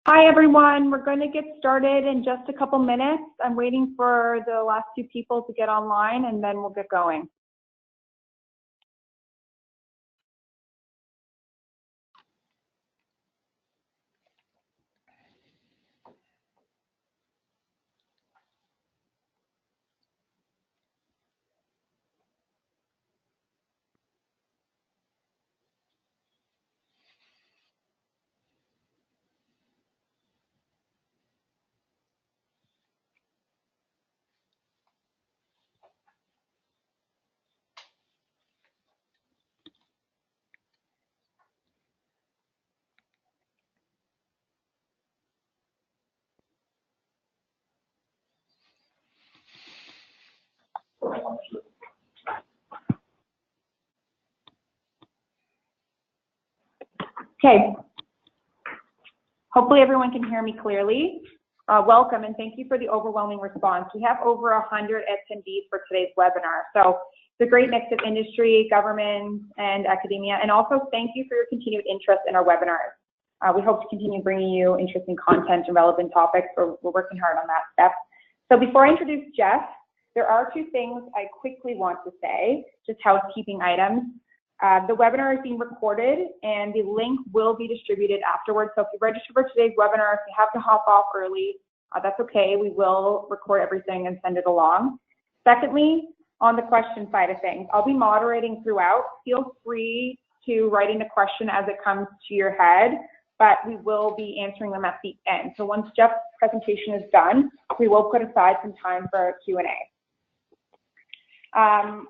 Hi everyone, we're going to get started in just a couple minutes. I'm waiting for the last few people to get online and then we'll get going. Okay, hopefully everyone can hear me clearly. Welcome and thank you for the overwhelming response. We have over 100 attendees for today's webinar. So it's a great mix of industry, government, and academia. And also thank you for your continued interest in our webinars. We hope to continue bringing you interesting content and relevant topics. We're working hard on that step. So before I introduce Jeff, there are two things I quickly want to say, just housekeeping items. The webinar is being recorded and the link will be distributed afterwards. So if you register for today's webinar, if you have to hop off early, that's okay. We will record everything and send it along. Secondly, on the question side of things, I'll be moderating throughout. Feel free to write in a question as it comes to your head, but we will be answering them at the end. So once Jeff's presentation is done, we will put aside some time for a Q&A. I'm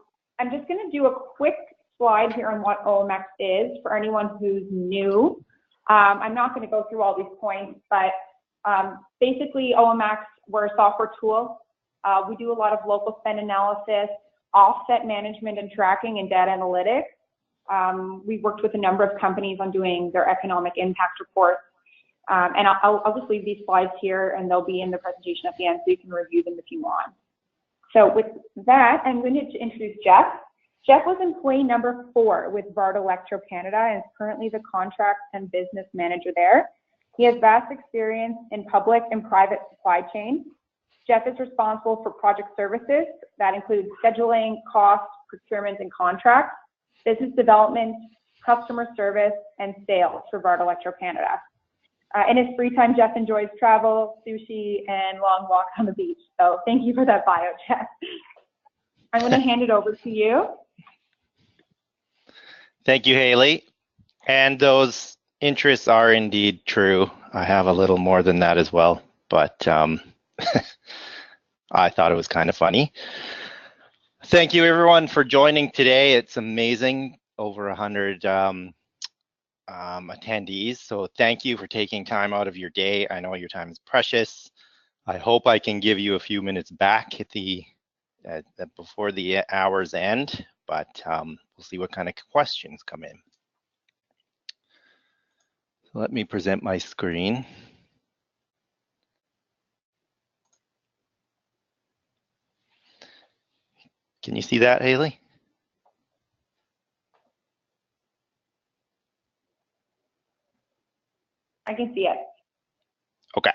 just going to do a quick slide here on what OMX is for anyone who's new. I'm not going to go through all these points, but basically OMX, we're a software tool. We do a lot of local spend analysis, offset management and tracking, and data analytics. We've worked with a number of companies on doing their economic impact reports. And I'll just leave these slides here and they'll be in the presentation at the end so you can review them if you want. So with that, I'm going to introduce Jeff. Jeff was employee number 4 with Vard Electro Canada and is currently the contract and business manager there. He has vast experience in public and private supply chain. Jeff is responsible for project services that include scheduling, cost, procurement, and contracts, business development, customer service, and sales for Vard Electro Canada. In his free time, Jeff enjoys travel, sushi, and long walks on the beach. So thank you for that bio, Jeff. I'm going to hand it over to you. Thank you, Haley. And those interests are indeed true. I have a little more than that as well, but I thought it was kind of funny. Thank you, everyone, for joining today. It's amazing, over 100 attendees. So thank you for taking time out of your day. I know your time is precious. I hope I can give you a few minutes back at before the hour's end, but we'll see what kind of questions come in. So let me present my screen. Can you see that, Haley? I can see it. Okay.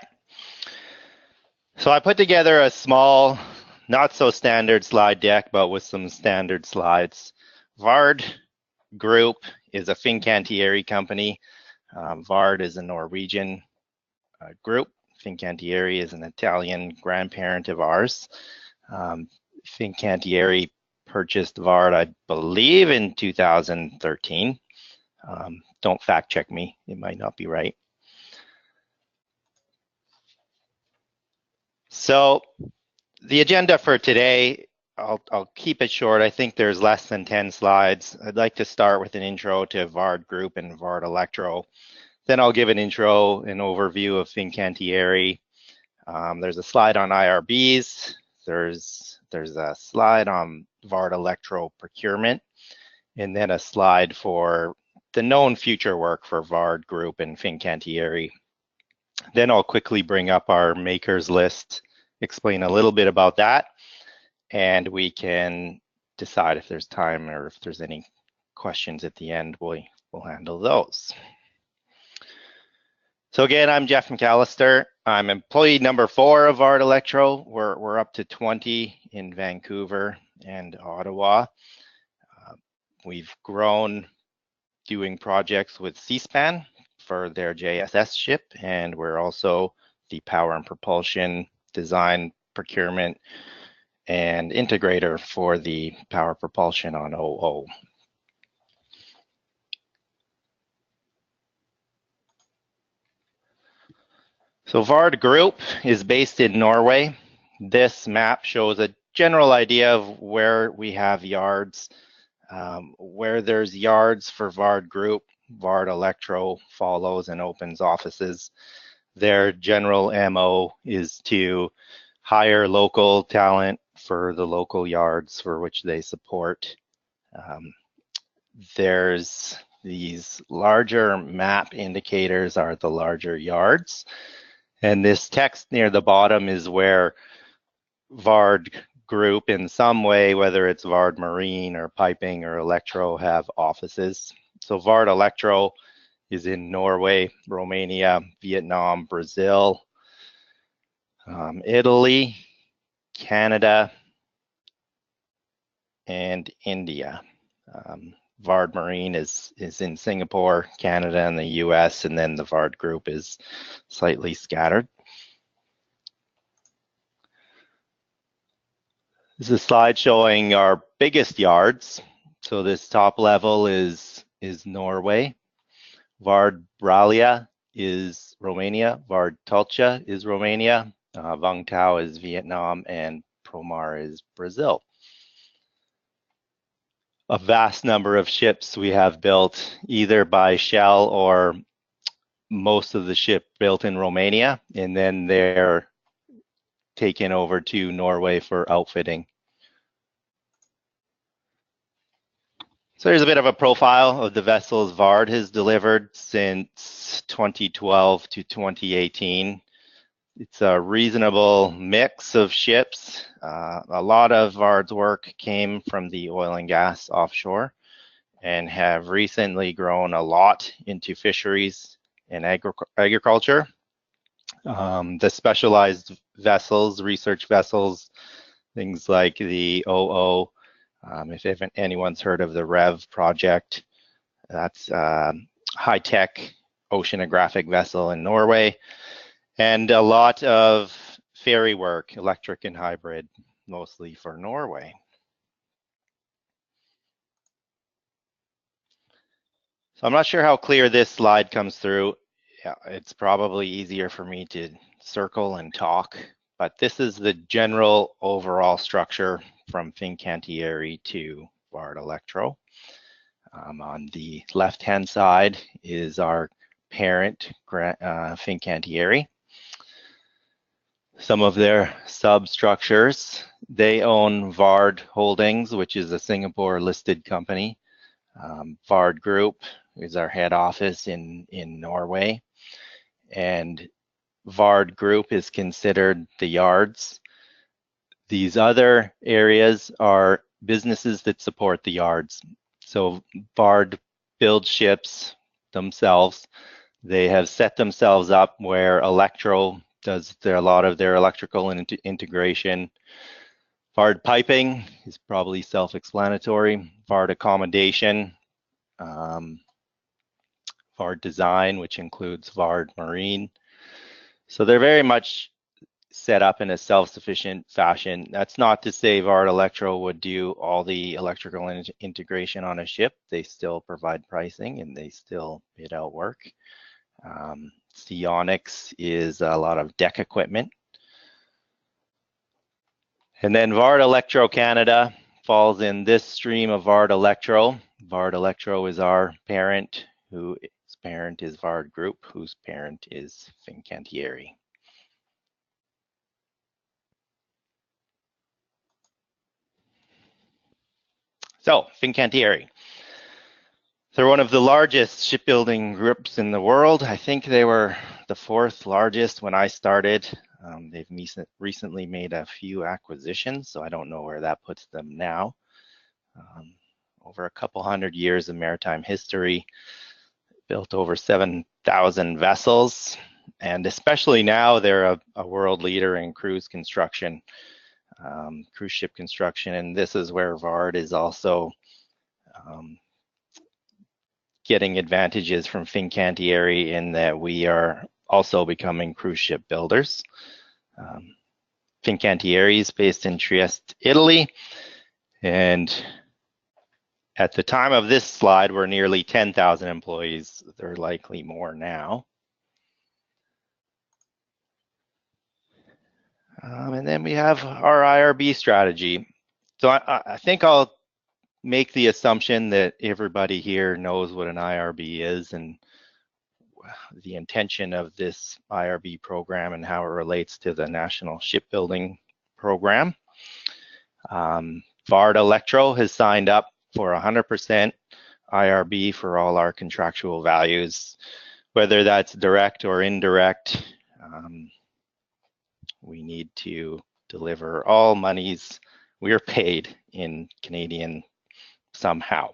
So I put together a small, not so standard slide deck, but with some standard slides. Vard Group is a Fincantieri company. Vard is a Norwegian group. Fincantieri is an Italian grandparent of ours. Fincantieri purchased Vard, I believe, in 2013. Don't fact check me, it might not be right. So the agenda for today, I'll keep it short. I think there's less than 10 slides. I'd like to start with an intro to Vard Group and Vard Electro. Then I'll give an intro, an overview of Fincantieri. There's a slide on IRBs. There's a slide on Vard Electro procurement, and then a slide for the known future work for Vard Group and Fincantieri. Then I'll quickly bring up our makers list, explain a little bit about that, and we can decide if there's time or if there's any questions at the end. We'll handle those. So again, I'm Jeff McAllister. I'm employee number 4 of Vard Electro. We're up to 20 in Vancouver and Ottawa. We've grown doing projects with C-SPAN for their JSS ship, and we're also the power and propulsion design, procurement, and integrator for the power propulsion on OO. So Vard Group is based in Norway. This map shows a general idea of where we have yards. Where there's yards for Vard Group, Vard Electro follows and opens offices. Their general MO is to hire local talent for the local yards for which they support. There's these larger map indicators are the larger yards. And this text near the bottom is where Vard Group in some way, whether it's Vard Marine or Piping or Electro, have offices. So Vard Electro is in Norway, Romania, Vietnam, Brazil, Italy, Canada, and India. Vard Marine is in Singapore, Canada, and the US, and then the Vard Group is slightly scattered. This is a slide showing our biggest yards. So this top level is Norway. Vard Bralia is Romania. Vard Tulcha is Romania. Vung Tau is Vietnam, and Promar is Brazil. A vast number of ships we have built either by Shell or most of the ship built in Romania, and then they're taken over to Norway for outfitting. So here's a bit of a profile of the vessels Vard has delivered since 2012 to 2018. It's a reasonable mix of ships. A lot of Vard's work came from the oil and gas offshore and have recently grown a lot into fisheries and agriculture. The specialized vessels, research vessels, things like the OO, if anyone's heard of the REV project, that's a high-tech oceanographic vessel in Norway, and a lot of ferry work, electric and hybrid, mostly for Norway. So I'm not sure how clear this slide comes through. Yeah, it's probably easier for me to circle and talk, but this is the general overall structure from Fincantieri to Vard Electro. On the left-hand side is our parent, Fincantieri. Some of their substructures, they own Vard Holdings, which is a Singapore-listed company. Vard Group is our head office in Norway, and Vard Group is considered the yards. These other areas are businesses that support the yards. So Vard builds ships themselves. They have set themselves up where Electro does a lot of their electrical integration. Vard Piping is probably self-explanatory. Vard Accommodation, Vard Design, which includes Vard Marine. So they're very much set up in a self-sufficient fashion. That's not to say Vard Electro would do all the electrical integration on a ship. They still provide pricing and they still bid out work. Onyx is a lot of deck equipment. And then Vard Electro Canada falls in this stream of Vard Electro. Vard Electro is our parent, whose parent is Vard Group, whose parent is Fincantieri. So, Fincantieri. They're one of the largest shipbuilding groups in the world. I think they were the 4th largest when I started. They've recently made a few acquisitions, so I don't know where that puts them now. Over a couple hundred years of maritime history. built over 7,000 vessels, and especially now they're a world leader in cruise construction, cruise ship construction, and this is where Vard is also getting advantages from Fincantieri in that we are also becoming cruise ship builders. Fincantieri is based in Trieste, Italy, and at the time of this slide, we're nearly 10,000 employees. They're likely more now. And then we have our IRB strategy. So I think I'll make the assumption that everybody here knows what an IRB is and the intention of this IRB program and how it relates to the National Shipbuilding Program. Vard Electro has signed up for 100% IRB for all our contractual values, whether that's direct or indirect. We need to deliver all monies we're paid in Canadian somehow.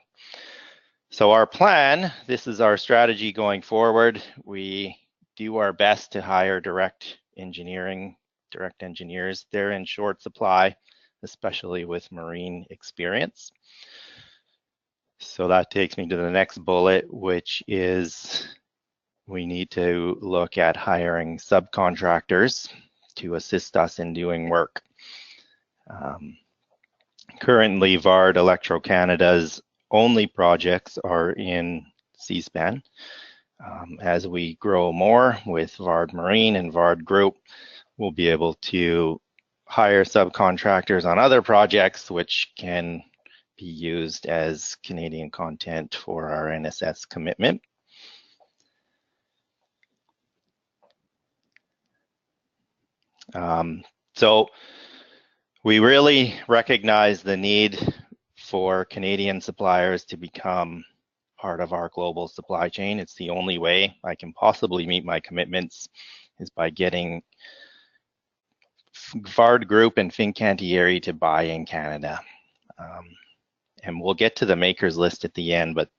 So our plan, this is our strategy going forward. We do our best to hire direct engineers. They're in short supply, especially with marine experience. So that takes me to the next bullet, which is we need to look at hiring subcontractors to assist us in doing work. Currently, Vard Electro Canada's only projects are in Seaspan. As we grow more with Vard Marine and Vard Group, we'll be able to hire subcontractors on other projects, which can be used as Canadian content for our NSS commitment. So we really recognize the need for Canadian suppliers to become part of our global supply chain. It's the only way I can possibly meet my commitments is by getting Vard Group and Fincantieri to buy in Canada. And we'll get to the makers list at the end, but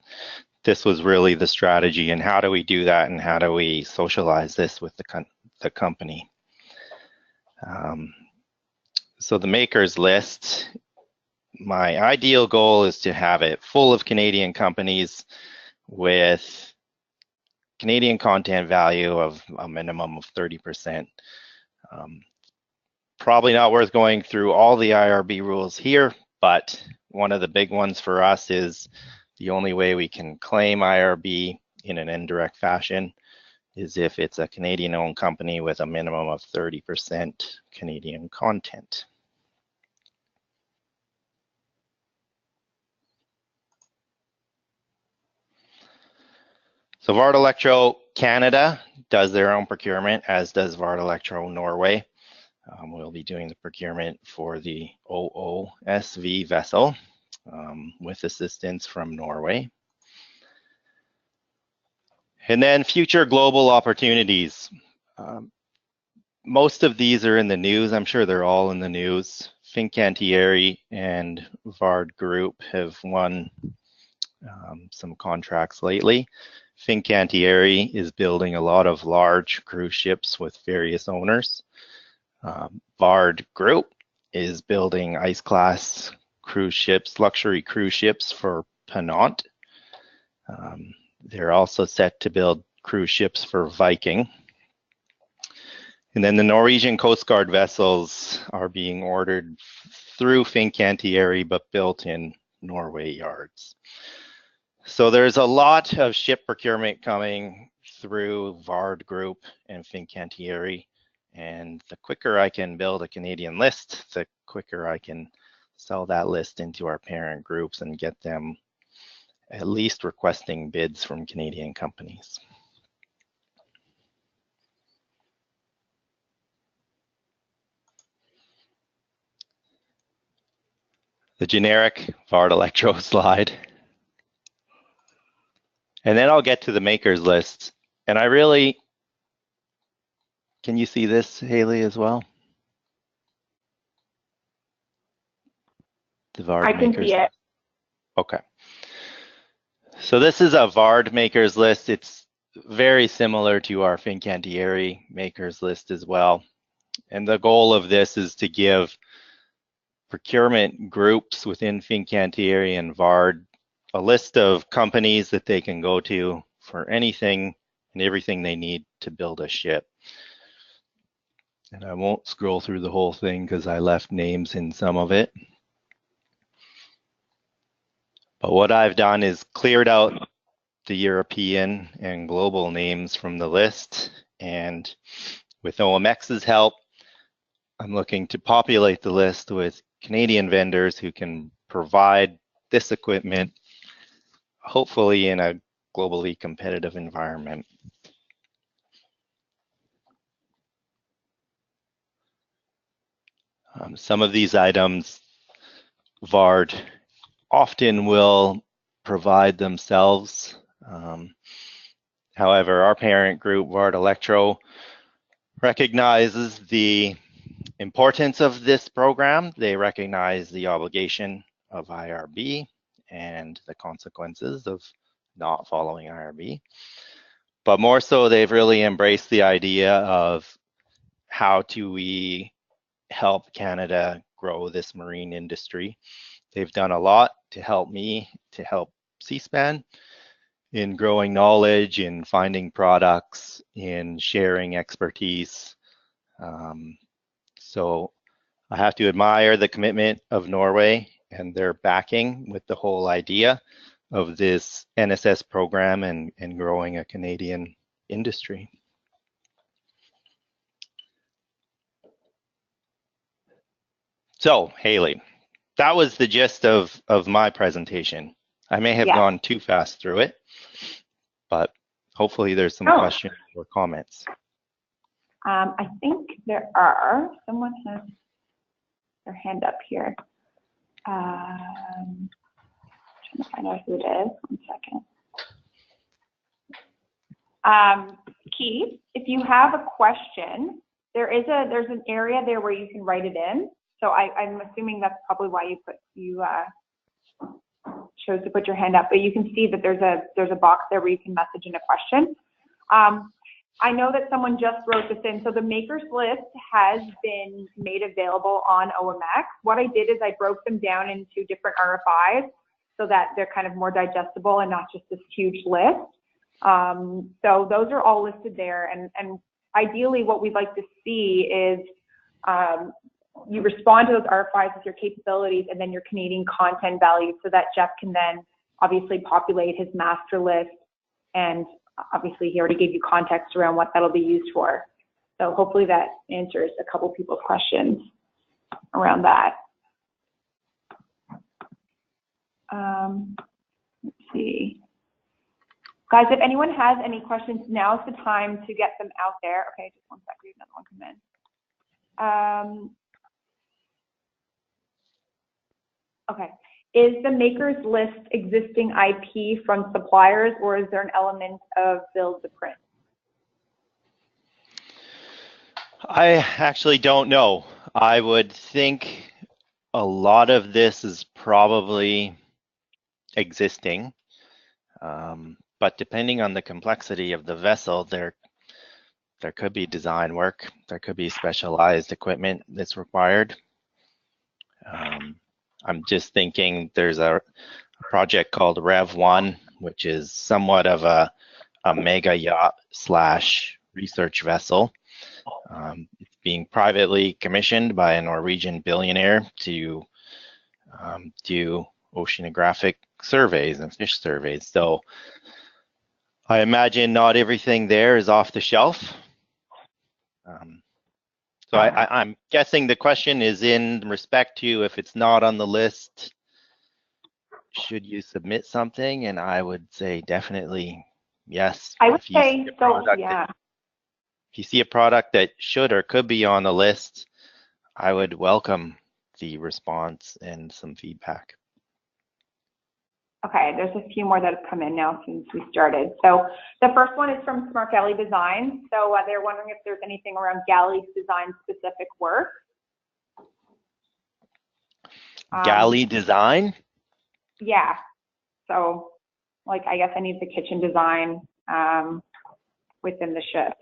this was really the strategy and how do we do that and how do we socialize this with the company. So the makers list, my ideal goal is to have it full of Canadian companies with Canadian content value of a minimum of 30%. Probably not worth going through all the IRB rules here, but one of the big ones for us is the only way we can claim IRB in an indirect fashion is if it's a Canadian-owned company with a minimum of 30% Canadian content. So Vard Electro Canada does their own procurement, as does Vard Electro Norway. We'll be doing the procurement for the OOSV vessel with assistance from Norway. And then future global opportunities. Most of these are in the news. I'm sure they're all in the news. Fincantieri and Vard Group have won some contracts lately. Fincantieri is building a lot of large cruise ships with various owners. Vard Group is building ice-class cruise ships, luxury cruise ships for Ponant. They're also set to build cruise ships for Viking. And then the Norwegian Coast Guard vessels are being ordered through Fincantieri, but built in Norway yards. So there's a lot of ship procurement coming through Vard Group and Fincantieri. And the quicker I can build a Canadian list, the quicker I can sell that list into our parent groups and get them at least requesting bids from Canadian companies. The generic Vard Electro slide. And then I'll get to the makers list. And I really, can you see this, Haley, as well? The Vard I can makers. see it. Okay. So this is a Vard makers list. It's very similar to our Fincantieri makers list as well. And the goal of this is to give procurement groups within Fincantieri and Vard a list of companies that they can go to for anything and everything they need to build a ship. And I won't scroll through the whole thing because I left names in some of it. But what I've done is cleared out the European and global names from the list. And with OMX's help, I'm looking to populate the list with Canadian vendors who can provide this equipment, hopefully in a globally competitive environment. Some of these items Vard often will provide themselves. However, our parent group, Vard Electro, recognizes the importance of this program. They recognize the obligation of IRB and the consequences of not following IRB. But more so, they've really embraced the idea of how do we help Canada grow this marine industry. They've done a lot to help me, to help C-SPAN in growing knowledge, in finding products, in sharing expertise. So I have to admire the commitment of Norway and their backing with the whole idea of this NSS program and growing a Canadian industry. So, Haley, that was the gist of my presentation. I may have gone too fast through it, but hopefully there's some questions or comments. I think there are. Someone has their hand up here. Trying to find out who it is. 1 second. Keith, if you have a question, there's an area there where you can write it in. So I'm assuming that's probably why you chose to put your hand up. But you can see that there's a box there where you can message in a question. I know that someone just wrote this in. So the makers list has been made available on OMX. What I did is I broke them down into different RFIs so that they're kind of more digestible and not just this huge list. So those are all listed there. And ideally what we'd like to see is you respond to those RFIs with your capabilities and then your Canadian content value so that Jeff can then obviously populate his master list. And obviously he already gave you context around what that'll be used for. So hopefully that answers a couple people's questions around that. Let's see. Guys, if anyone has any questions, now's the time to get them out there. Okay, just 1 second, we have another one come in. Okay, is the makers list existing IP from suppliers, or is there an element of build to print? I actually don't know. I would think a lot of this is probably existing, but depending on the complexity of the vessel, there could be design work, there could be specialized equipment that's required. I'm just thinking there's a project called Rev 1, which is somewhat of a mega yacht / research vessel. It's being privately commissioned by a Norwegian billionaire to do oceanographic surveys and fish surveys. So I imagine not everything there is off the shelf. So I'm guessing the question is in respect to if it's not on the list, should you submit something? And I would say definitely yes. I would say so, yeah. If you see a product that should or could be on the list, I would welcome the response and some feedback. Okay, there's a few more that have come in now since we started. So the first one is from Smart Galley Design. So they're wondering if there's anything around galley design specific work. Galley design? Yeah. So like I guess any of the kitchen design within the ship.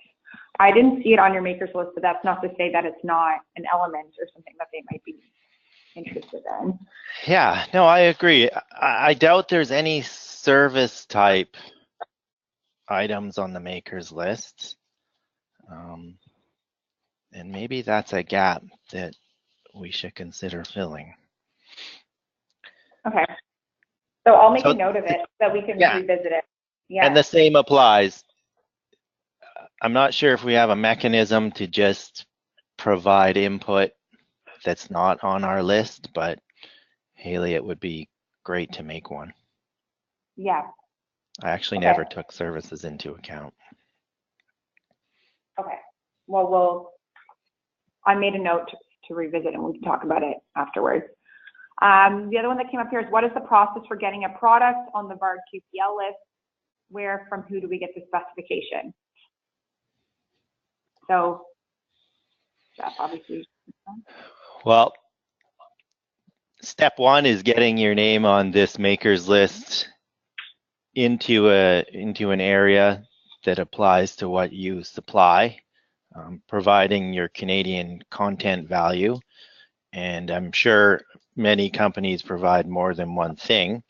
I didn't see it on your makers list, but that's not to say that it's not an element or something that they might be interested in. Yeah, no, I agree. I doubt there's any service type items on the makers list. And maybe that's a gap that we should consider filling. Okay. So I'll make a note of it so that we can revisit it. Yeah. And the same applies. I'm not sure if we have a mechanism to just provide input that's not on our list, but Haley, it would be great to make one. Yeah. I actually never took services into account. Okay. Well, I made a note to revisit and we can talk about it afterwards. The other one that came up here is, what is the process for getting a product on the Vard QPL list? Where, from who do we get the specification? So, Jeff, obviously. Well, step one is getting your name on this makers list into an area that applies to what you supply, providing your Canadian content value. And I'm sure many companies provide more than one thing.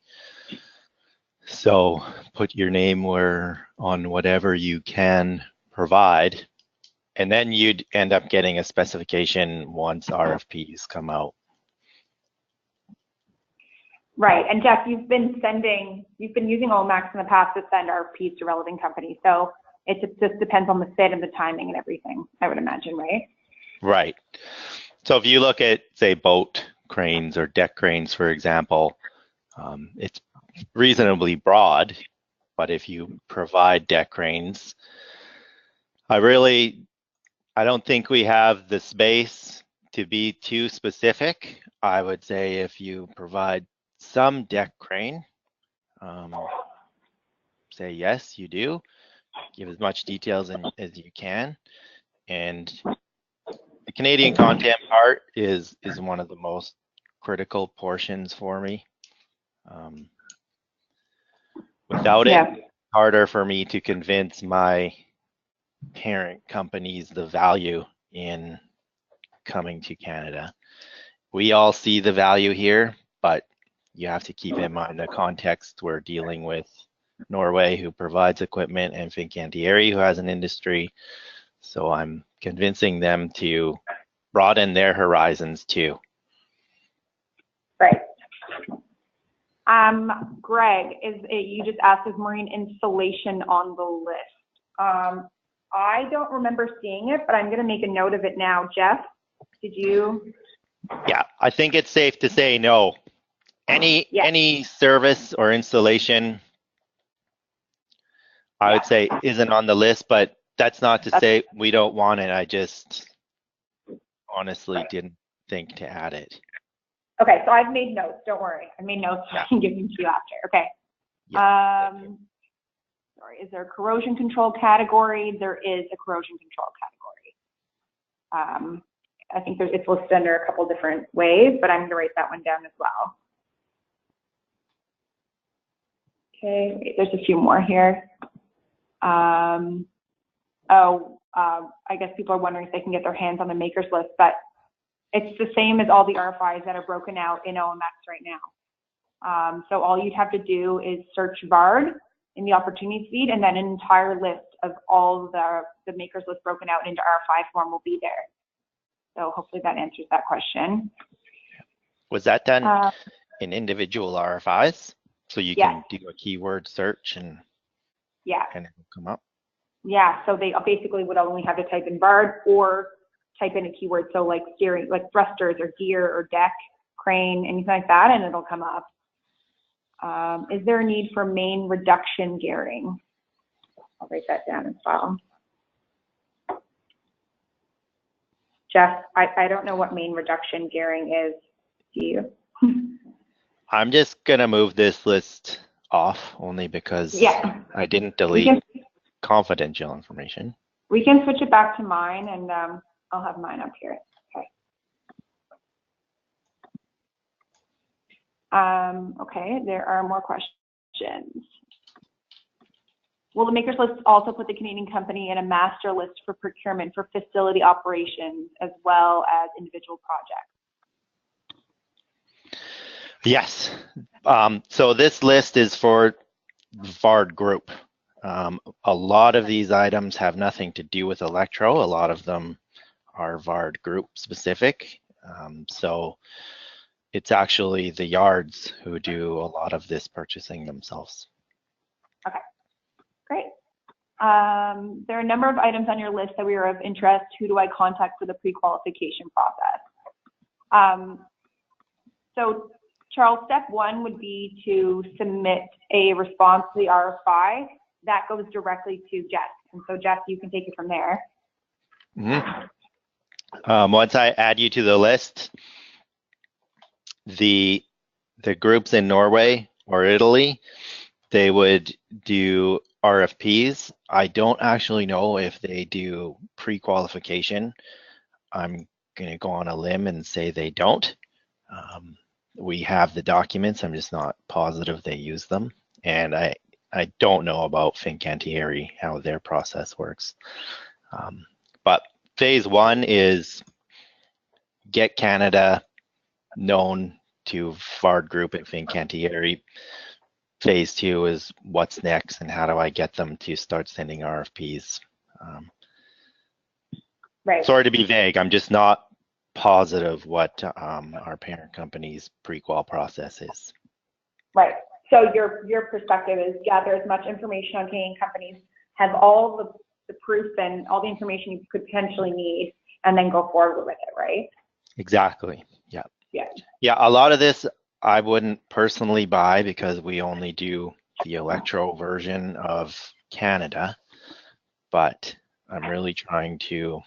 So put your name on whatever you can provide, and then you'd end up getting a specification once RFPs come out. Right, and Jeff, you've been using OMX in the past to send RFPs to relevant companies. So it just depends on the fit and the timing and everything, I would imagine, right? Right. So if you look at, say, boat cranes or deck cranes, for example, it's reasonably broad, but if you provide deck cranes, I don't think we have the space to be too specific. I would say if you provide some deck crane, say yes, you do. Give as much details as you can. And the Canadian content part is one of the most critical portions for me. Without it, it's harder for me to convince my parent companies the value in coming to Canada. We all see the value here, but you have to keep in mind the context. We're dealing with Norway, who provides equipment, and Fincantieri, who has an industry. So I'm convincing them to broaden their horizons too. Right. Greg, you just asked, is marine installation on the list? I don't remember seeing it, but I'm going to make a note of it now. Jeff, did you? Yeah, I think it's safe to say no. Any service or installation, I would say, isn't on the list, but that's not to say we don't want it. I just honestly didn't think to add it. Okay, so I've made notes. Don't worry. I made notes. I can give them to you after. Okay. Sorry, is there a corrosion control category? There is a corrosion control category. I think it's listed under a couple different ways, but I'm going to write that one down as well. Okay, there's a few more here. I guess people are wondering if they can get their hands on the makers list, but it's the same as all the RFIs that are broken out in OMX right now. So all you'd have to do is search Vard in the opportunities feed, and then an entire list of all the makers list broken out into RFI form will be there. So hopefully that answers that question. Was that done in individual RFIs? So you can do a keyword search and it will come up? Yeah, so they basically would only have to type in Vard or type in a keyword, so like steering, like thrusters or gear or deck, crane, anything like that, and it'll come up. Is there a need for main reduction gearing? I'll write that down as well. Jeff, I don't know what main reduction gearing is. Do you? I'm just gonna move this list off only because I didn't delete confidential information. We can switch it back to mine, and I'll have mine up here. Okay. Okay, there are more questions. Will the makers list also put the Canadian company in a master list for procurement for facility operations as well as individual projects? Yes. So this list is for Vard Group. A lot of these items have nothing to do with Electro. A lot of them are Vard Group specific. So it's actually the yards who do a lot of this purchasing themselves. Okay, great. There are a number of items on your list that we are of interest. Who do I contact for the pre-qualification process? So Charles, step one would be to submit a response to the RFI. That goes directly to Jess. And so Jess, you can take it from there. Mm-hmm. Once I add you to the list, the groups in Norway or Italy, they would do RFPs. I don't actually know if they do pre-qualification. I'm going to go on a limb and say they don't. We have the documents. I'm just not positive they use them. And I don't know about Fincantieri, how their process works. But phase one is get Canada known to Vard Group at Fincantieri. Phase two is what's next and how do I get them to start sending RFPs. Right. Sorry to be vague. I'm just not positive what our parent company's pre-qual process is. Right. So your perspective is gather as much information on Canadian companies, have all the proof and all the information you could potentially need, and then go forward with it, right? Exactly. Yeah. Yeah. Yeah. A lot of this I wouldn't personally buy because we only do the Electro version of Canada, but I'm really trying to,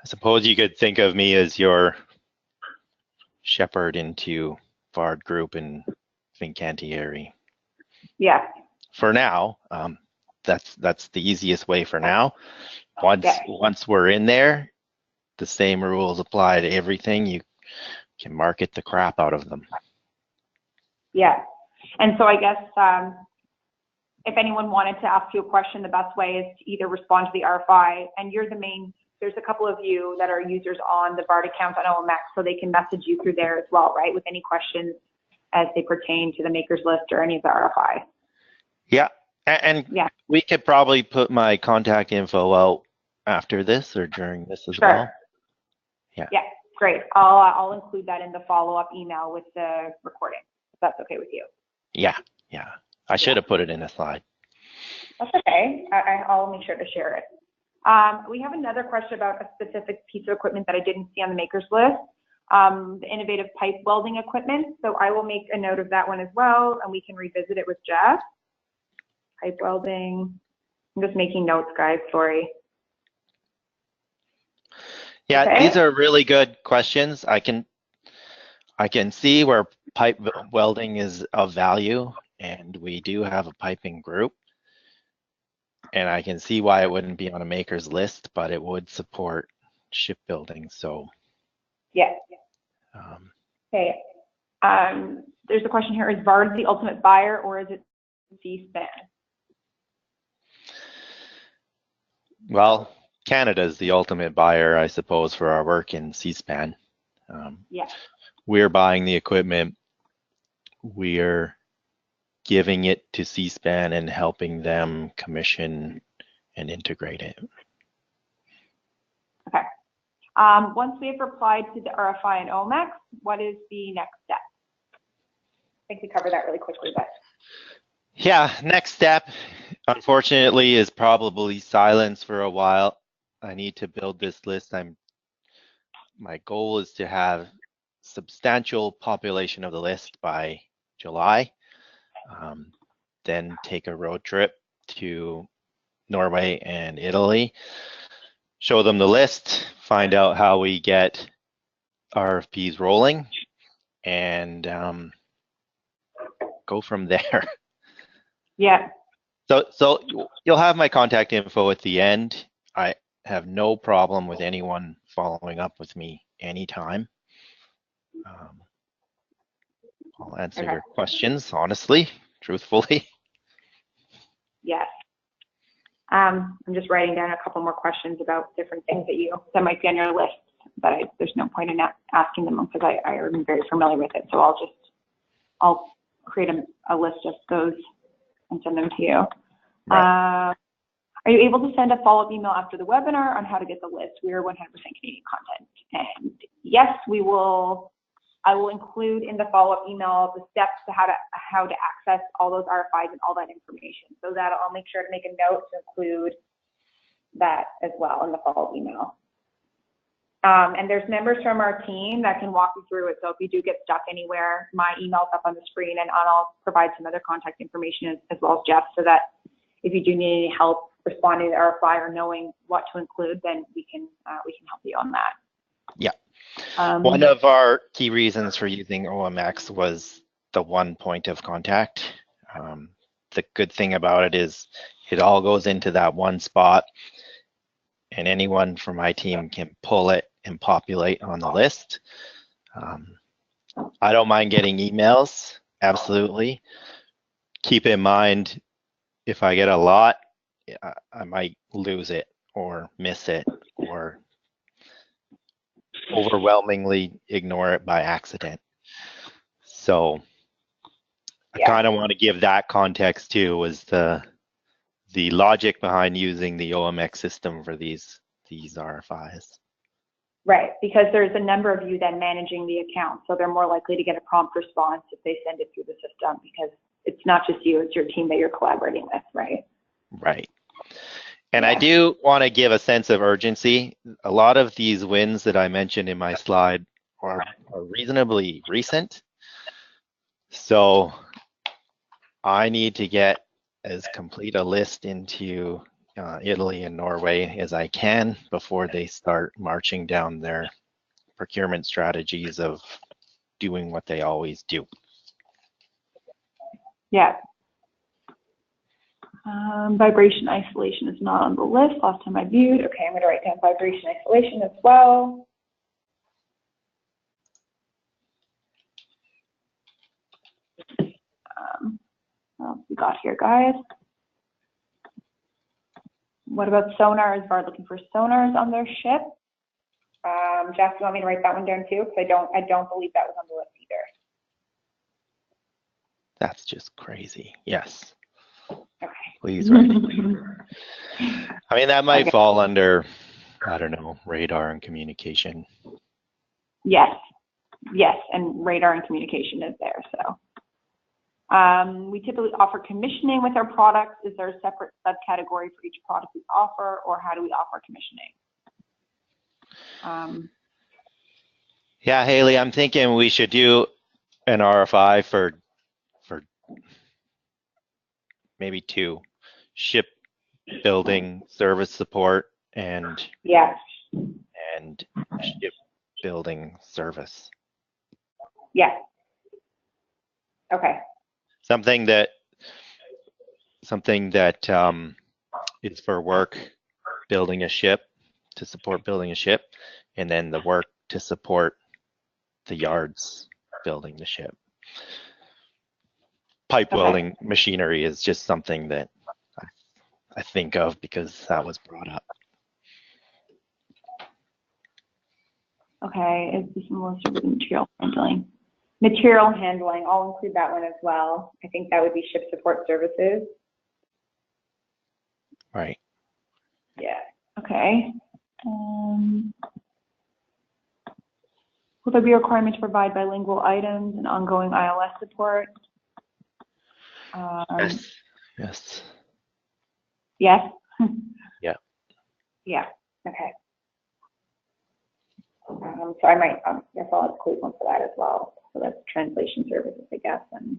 I suppose you could think of me as your shepherd into Vard Group and Fincantieri. Yeah. For now, that's the easiest way for now. Once we're in there, the same rules apply to everything. You can market the crap out of them. Yeah. And so I guess if anyone wanted to ask you a question, the best way is to either respond to the RFI, and you're the main, there's a couple of you that are users on the Vard account on OMX, so they can message you through there as well, right? With any questions as they pertain to the makers list or any of the RFI. Yeah. And yeah, we could probably put my contact info out after this or during this as well. Yeah. Yeah, great. I'll include that in the follow-up email with the recording, if that's okay with you. Yeah, yeah. I should have put it in a slide. That's okay. I'll make sure to share it. We have another question about a specific piece of equipment that I didn't see on the makers list, the innovative pipe welding equipment. So I will make a note of that one as well, and we can revisit it with Jeff. Pipe welding. I'm just making notes, guys. Sorry. Yeah, okay. These are really good questions. I can see where pipe welding is of value, and we do have a piping group. And I can see why it wouldn't be on a maker's list, but it would support shipbuilding. So yeah. Okay. There's a question here: is Vard the ultimate buyer, or is it C-SPAN? Well, Canada is the ultimate buyer, I suppose, for our work in C-SPAN. Yeah. We're buying the equipment. We're giving it to C-SPAN and helping them commission and integrate it. Okay. Once we have replied to the RFI and OMX, what is the next step? I think we covered that really quickly, but. Yeah, next step, unfortunately, is probably silence for a while. I need to build this list. My goal is to have substantial population of the list by July. Then take a road trip to Norway and Italy, show them the list, find out how we get RFPs rolling, and go from there. Yeah. So you'll have my contact info at the end. I have no problem with anyone following up with me anytime. I'll answer your questions honestly, truthfully. Yes. I'm just writing down a couple more questions about different things that might be on your list, but there's no point in asking them because I am very familiar with it. So I'll create a list of those and send them to you. Right. Are you able to send a follow-up email after the webinar on how to get the list? We are 100% Canadian content. And yes, I will include in the follow-up email the steps to how to access all those RFIs and all that information. So that I'll make sure to make a note to include that as well in the follow-up email. And there's members from our team that can walk you through it. So if you do get stuck anywhere, my email's up on the screen, and I'll provide some other contact information as well as Jeff, so that if you do need any help responding to the RFI or knowing what to include, then we can help you on that. Yeah. One of our key reasons for using OMX was the one point of contact. The good thing about it is it all goes into that one spot, and anyone from my team can pull it and populate on the list. I don't mind getting emails, absolutely. Keep in mind, if I get a lot, I might lose it or miss it or overwhelmingly ignore it by accident. So I kind of want to give that context too, was the logic behind using the OMX system for these RFIs. Right, because there's a number of you then managing the account, so they're more likely to get a prompt response if they send it through the system, because it's not just you, it's your team that you're collaborating with, right? Right. And I do want to give a sense of urgency. A lot of these wins that I mentioned in my slide are reasonably recent. So I need to get as complete a list into Italy and Norway as I can before they start marching down their procurement strategies of doing what they always do. Yeah. Vibration isolation is not on the list. Last time I viewed. Okay, I'm going to write down vibration isolation as well. What else we got here, guys? What about sonar? Is Vard looking for sonars on their ship? Jeff, do you want me to write that one down too? Because I don't believe that was on the list either. That's just crazy. Yes. Okay. Please write it. I mean, that might fall under, I don't know, radar and communication. Yes. Yes, and radar and communication is there, so. We typically offer commissioning with our products. Is there a separate subcategory for each product we offer, or how do we offer commissioning? Yeah, Haley, I'm thinking we should do an RFI for maybe two: shipbuilding service support and shipbuilding service. Yeah. Okay. Something that is for work building a ship, to support building a ship, and then the work to support the yards building the ship. Pipe welding machinery is just something that I think of because that was brought up. Okay, is this listed with material handling? Material handling, I'll include that one as well. I think that would be ship support services. Right. Yeah, okay. Will there be a requirement to provide bilingual items and ongoing ILS support? Yes. Yes. Yes? Yeah. Yeah, okay. So I might, guess I'll include one for that as well. So that's translation services, I guess. And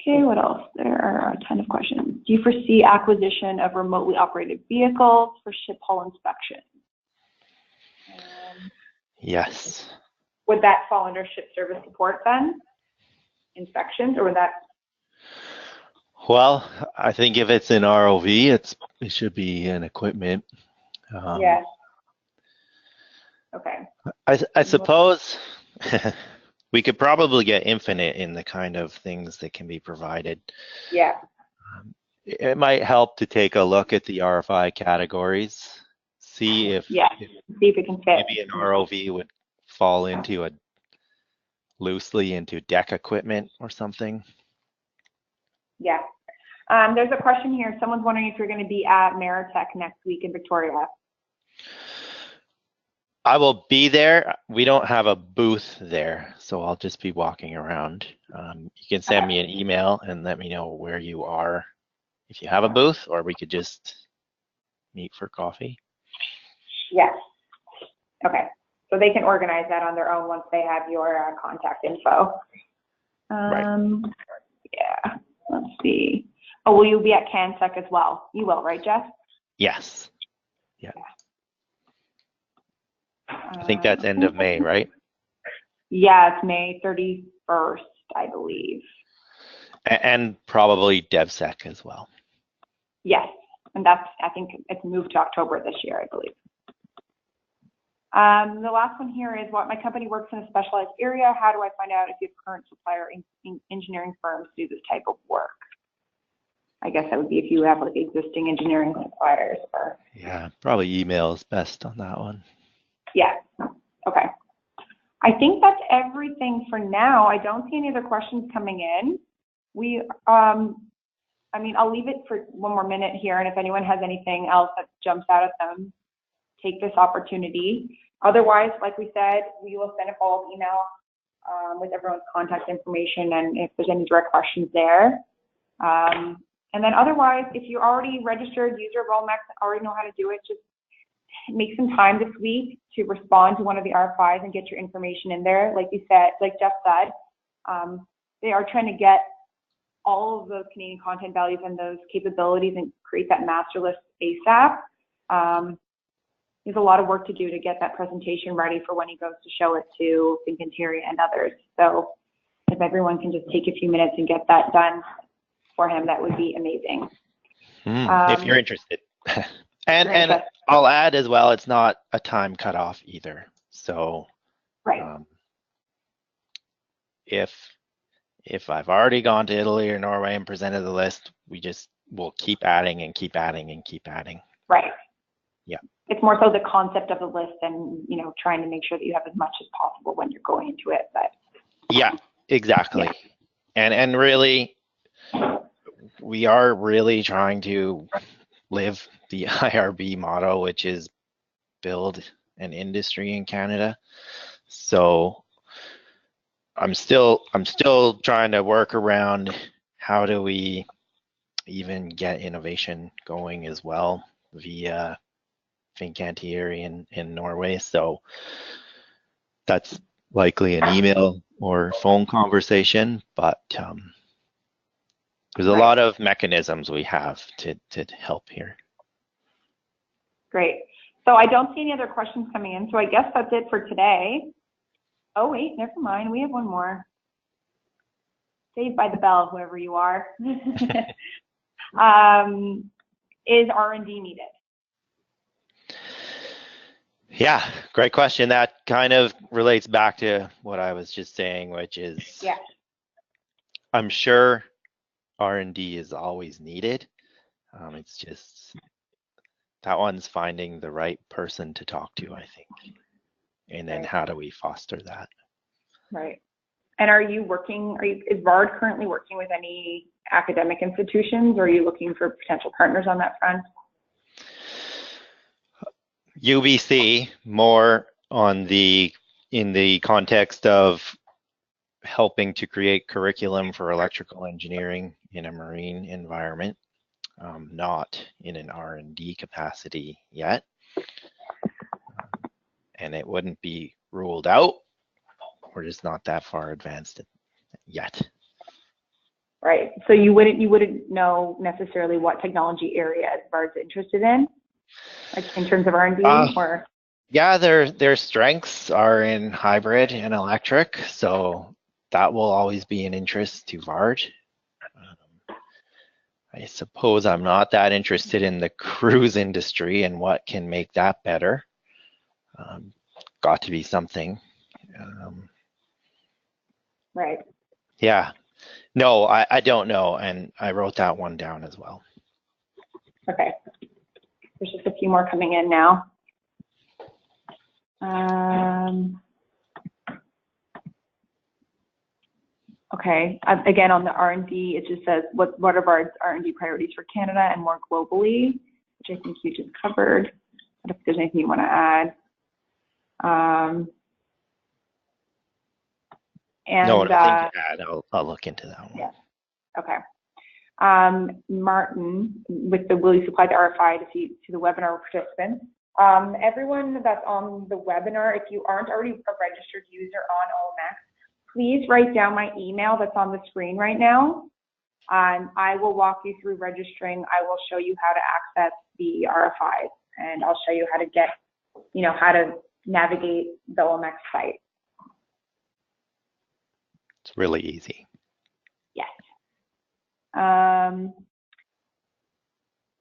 okay, what else? There are a ton of questions. Do you foresee acquisition of remotely operated vehicles for ship hull inspection? Yes. Would that fall under ship service support then? Inspections, or would that? Well, I think if it's an ROV, it should be an equipment. Yeah. Okay. I suppose we could probably get infinite in the kind of things that can be provided. Yeah. It might help to take a look at the RFI categories, see if, Yeah, if see if it can fit. maybe an ROV would fall into loosely into deck equipment or something. Yeah. There's a question here. Someone's wondering if you're going to be at Maritech next week in Victoria. I will be there. We don't have a booth there, so I'll just be walking around. You can send me an email and let me know where you are if you have a booth, or we could just meet for coffee. Yes. Okay. So they can organize that on their own once they have your contact info. Right. Yeah. Let's see. Oh, will you be at CanSec as well? You will, right, Jeff? Yes. Yeah. I think that's end of May, right? Yeah, it's May 31st, I believe. And probably DevSec as well. Yes, and I think it's moved to October this year, I believe. The last one here is, what my company works in a specialized area. How do I find out if you have current supplier engineering firms do this type of work? I guess that would be if you have like existing engineering suppliers. Or Yeah, probably email is best on that one. Yeah. Okay. I think that's everything for now. I don't see any other questions coming in. I mean, I'll leave it for one more minute here, and if anyone has anything else that jumps out at them, take this opportunity. Otherwise, like we said, we will send a follow-up email with everyone's contact information and if there's any direct questions there. And then otherwise, if you're already registered user of OMX and already know how to do it, just make some time this week to respond to one of the RFIs and get your information in there. Like you said, like Jeff said, they are trying to get all of those Canadian content values and those capabilities and create that master list ASAP. There's a lot of work to do to get that presentation ready for when he goes to show it to Fincantieri and others. So if everyone can just take a few minutes and get that done for him, that would be amazing. If you're interested. and I'll add as well, it's not a time cutoff either. So right. If I've already gone to Italy or Norway and presented the list, we'll keep adding and keep adding and keep adding. Right. Yeah. It's more so the concept of the list and, you know, trying to make sure that you have as much as possible when you're going into it. But yeah, exactly. Yeah. And really, we are really trying to live the IRB motto, which is build an industry in Canada. So I'm still trying to work around how do we even get innovation going as well via Fincantieri in Norway. So that's likely an email or phone conversation, but there's a lot of mechanisms we have to help here. Great. So I don't see any other questions coming in. So I guess that's it for today. Oh, wait, never mind. We have one more. Saved by the bell, whoever you are. Is R&D needed? Yeah, great question. That kind of relates back to what I was just saying, which is, yeah, I'm sure R&D is always needed. It's just that one's finding the right person to talk to, I think. And then how do we foster that? Right. And is Vard currently working with any academic institutions, or are you looking for potential partners on that front? UBC, more in the context of helping to create curriculum for electrical engineering in a marine environment, not in an R&D capacity yet. And it wouldn't be ruled out. We're just not that far advanced yet. Right. So you wouldn't know necessarily what technology area Vard's interested in, like in terms of R&D, or? Yeah, their strengths are in hybrid and electric, so that will always be an interest to Vard. I suppose I'm not that interested in the cruise industry and what can make that better. Got to be something. Right. Yeah. No, I don't know, and I wrote that one down as well. Okay. There's just a few more coming in now. Okay, again, on the R&D, it just says, what are Vard's R&D priorities for Canada and more globally, which I think you just covered. What if there's anything you want to add? No, nothing to add. I'll look into that one. Yeah, okay. Martin, with the will you supply the RFI to the webinar participants? Everyone that's on the webinar, if you aren't already a registered user on OMX, please write down my email that's on the screen right now. I will walk you through registering. I will show you how to access the RFIs, and I'll show you how to get, how to navigate the OMX site. It's really easy. Yes.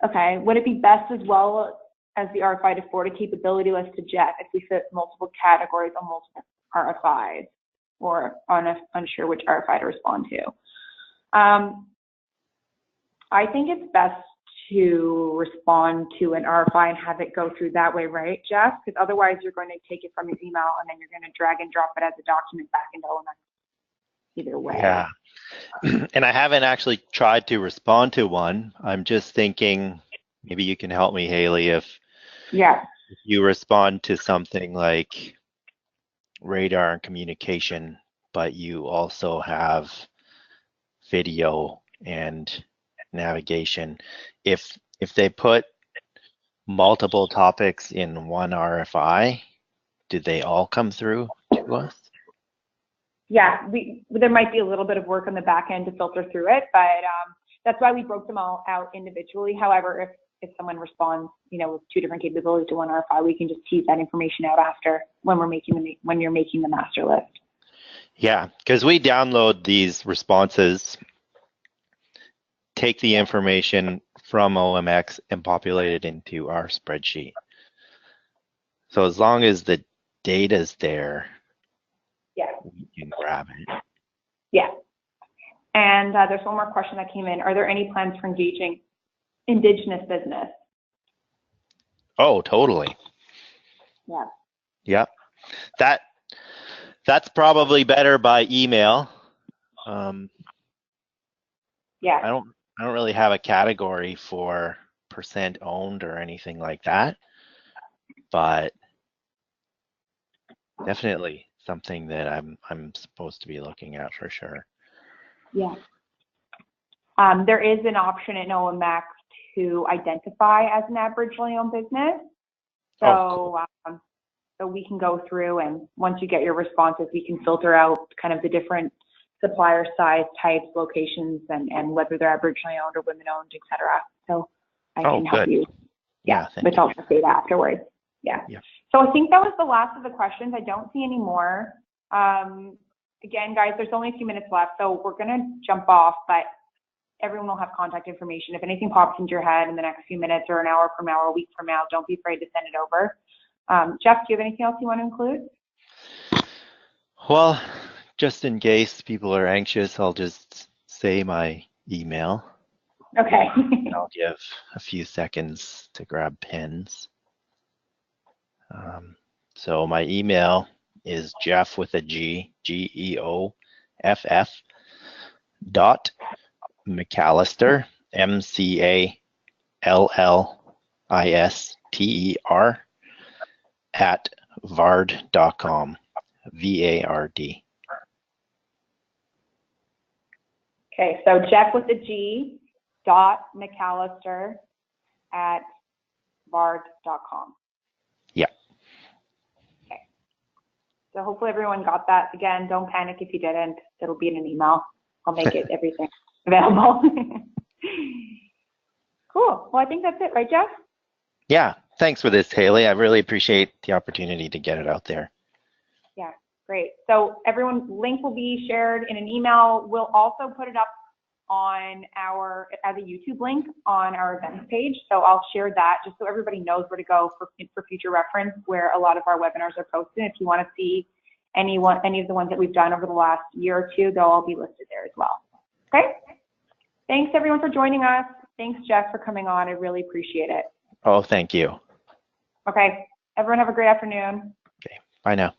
Okay, would it be best as well as the RFI to forward a capability list to Jeff if we fit multiple categories on multiple RFIs or unsure which RFI to respond to? I think it's best to respond to an RFI and have it go through that way, right, Jeff? Because otherwise you're going to take it from your email and then you're going to drag and drop it as a document back into OMX. Either way. Yeah. And I haven't actually tried to respond to one. I'm just thinking, maybe you can help me, Haley, if you respond to something like radar and communication, but you also have video and navigation. If they put multiple topics in one RFI, do they all come through to us? Yeah, there might be a little bit of work on the back end to filter through it, but that's why we broke them all out individually. However, if someone responds, with two different capabilities to one RFI, we can just tease that information out after when you're making the master list. Yeah, because we download these responses, take the information from OMX and populate it into our spreadsheet. So as long as the data's there, we can grab it. Yeah. And there's one more question that came in. Are there any plans for engaging Indigenous business? Oh, totally. Yeah. Yeah. That's probably better by email. Yeah. I don't really have a category for % owned or anything like that, but definitely something that I'm supposed to be looking at for sure. Yeah. There is an option in OMX to identify as an Aboriginally owned business. So, cool. So we can go through, and once you get your responses, we can filter out kind of the different supplier size, types, locations, and whether they're Aboriginally owned or women owned, etc. So I can help you. Yeah, with all the data afterwards. Yeah. So I think that was the last of the questions. I don't see any more. Again, guys, there's only a few minutes left, so we're going to jump off, but everyone will have contact information. If anything pops into your head in the next few minutes or an hour from now or a week from now, don't be afraid to send it over. Jeff, do you have anything else you want to include? Well, just in case people are anxious, I'll just say my email. Okay. I'll give a few seconds to grab pens. So my email is Jeff with a G, Geoff dot McAllister, McAllister at vard.com, VARD. Okay, so Jeff with a G dot McAllister at vard.com. Yeah. Okay. So hopefully everyone got that. Again, don't panic if you didn't. It'll be in an email. I'll make it everything available. Cool. Well, I think that's it, right, Jeff? Yeah. Thanks for this, Haley. I really appreciate the opportunity to get it out there. Yeah, great. So everyone, link will be shared in an email. We'll also put it up on as a YouTube link on our events page. So I'll share that just so everybody knows where to go for future reference, where a lot of our webinars are posted. If you want to see any of the ones that we've done over the last year or two, they'll all be listed there as well. Okay? Thanks everyone for joining us. Thanks, Jeff, for coming on. I really appreciate it. Oh, thank you. Okay, everyone have a great afternoon. Okay, bye now.